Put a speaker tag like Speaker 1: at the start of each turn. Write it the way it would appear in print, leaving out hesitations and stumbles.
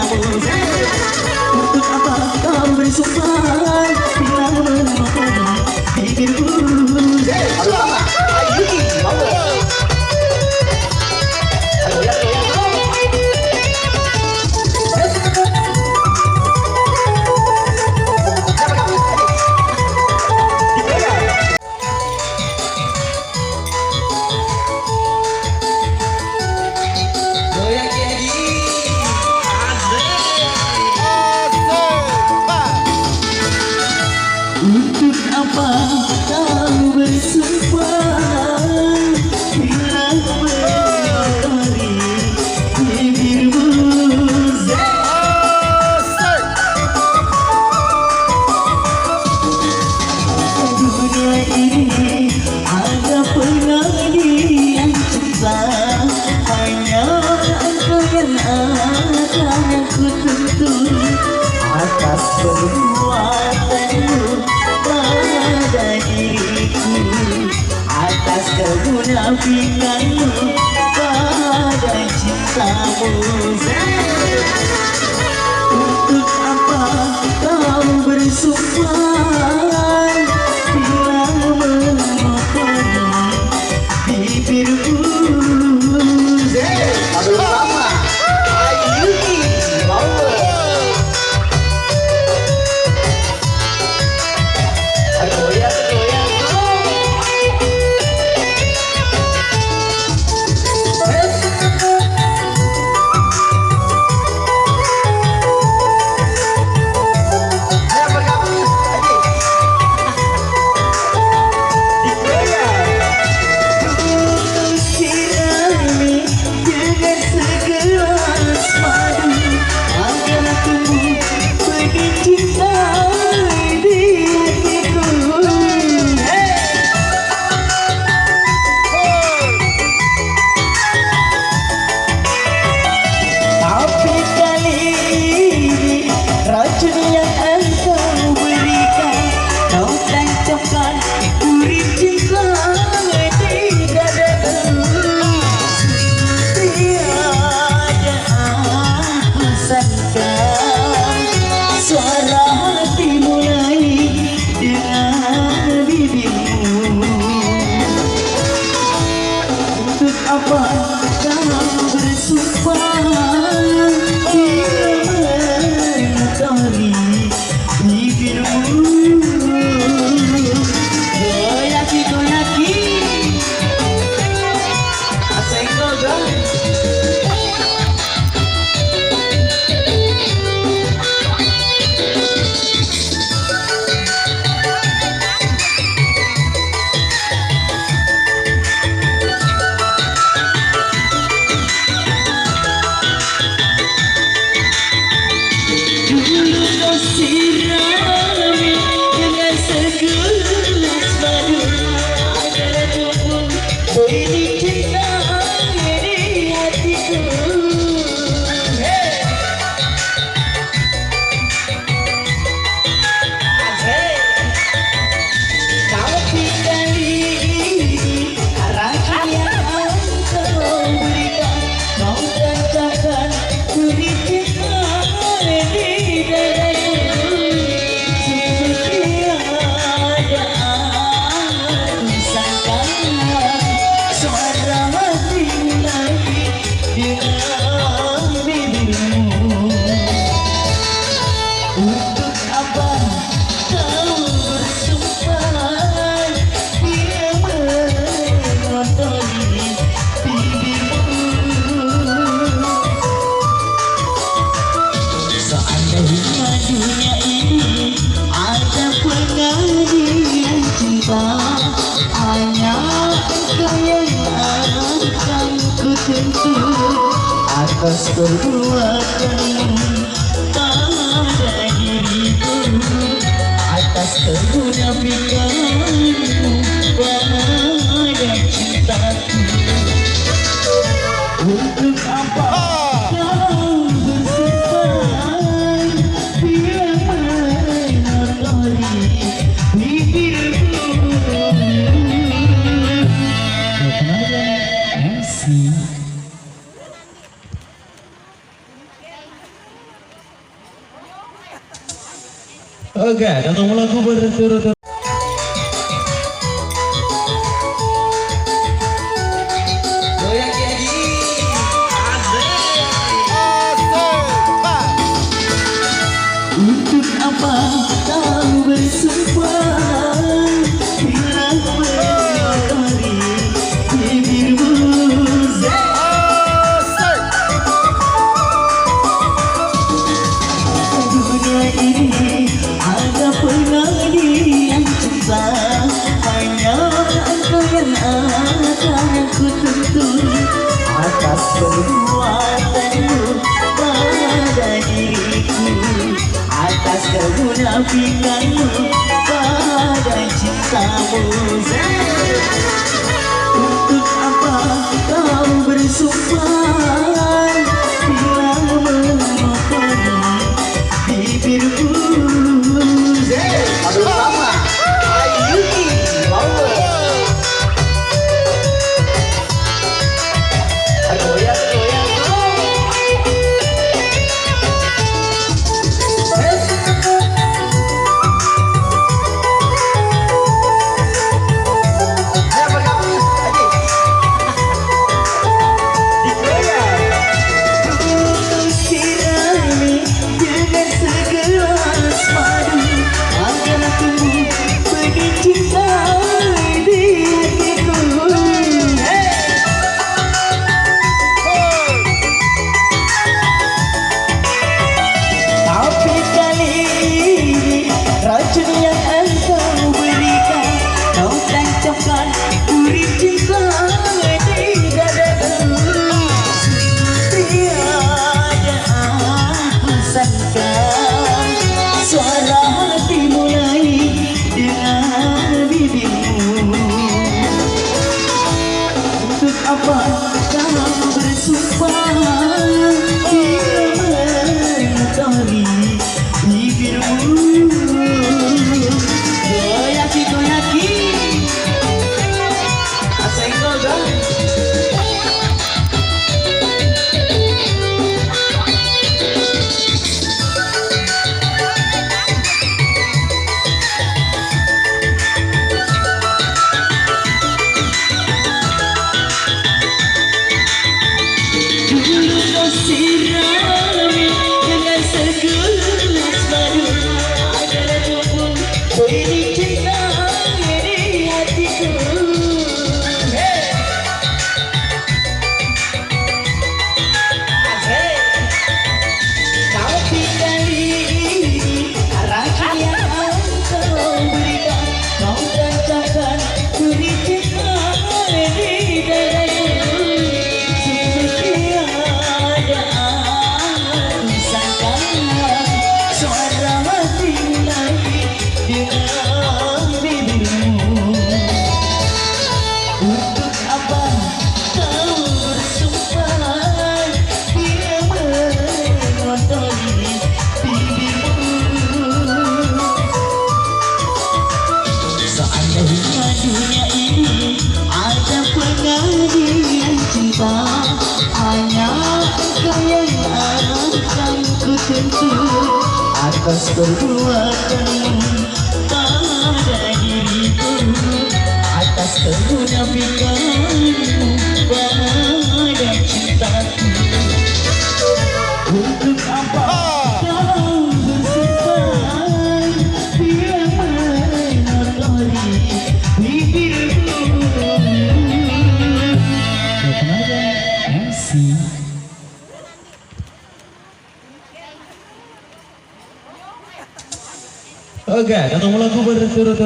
Speaker 1: Untuk apa kau bersumpah bila menemukan bibirmu? Untuk apa kau bersumpah bila mengotori bibirmu? Dunia ini ada penagih yang cinta, hanya engkau yang akan aku tuntut atas perbuatanmu pada diriku, atas kemunafikanmu pada cintamu. Untuk apa kau bersumpah bila mengotori bibirmu? Apa kau bersumpah bila mengotori bibirmu? Goyaki, goyaki, asenggol guys. Ini cinta di hatiku. Tapi kali ini arah yang kau berikan, kau katakan beri cinta di dadaku. Seperti ada aku sangka suara hatimu lagi dengan bibirmu. Untuk apa kau bersumpah bila mengotori bibirmu? Seandainya dunia ini ada pengadilan cinta, hanya engkau yang akan ku tuntut atas perbuatanmu pada diriku, atas kemunafikanmu pada cintaku. Untuk apa kau bersumpah bila mengotori bibirmu? MC Oke, datang lagu berturut-turut.
Speaker 2: Goyang lagi.
Speaker 1: Untuk apa kau bersumpah bila mengotori bibirmu? Dunia ini ada penagih yang cinta, hanya engkau yang akan ku tuntut atas perbuatanmu pada diriku, atas kemunafikanmu pada cintamu. Untuk apa kau bersumpah bila mengotori bibirmu?
Speaker 2: Aduh lama. Ayu power. Goyang goyang.
Speaker 1: Suara hati mulai dengan bibirmu. Untuk apa kau bersumpah bila mengotori bibirmu? Goyaki goyaki,
Speaker 2: Asenggol dong.
Speaker 1: Sirami dengan segelas madu adalah tubuh beri cinta di hatiku. Tapi kali ini rasa yang engkau berikan, kau tancapkan beri cinta di dadaku. Untuk apa kau bersumpah bila mengotori bibirmu? Seandainya dunia ini ada penagih yang cinta, hanya engkau yang akan ku tuntut atas perbuatanmu pada diriku, atas kemunafikanmu pada cintaku. Untuk apa kau bersumpah bila mengotori bibirmu? MC. Oke, datang lagu berturut-turut.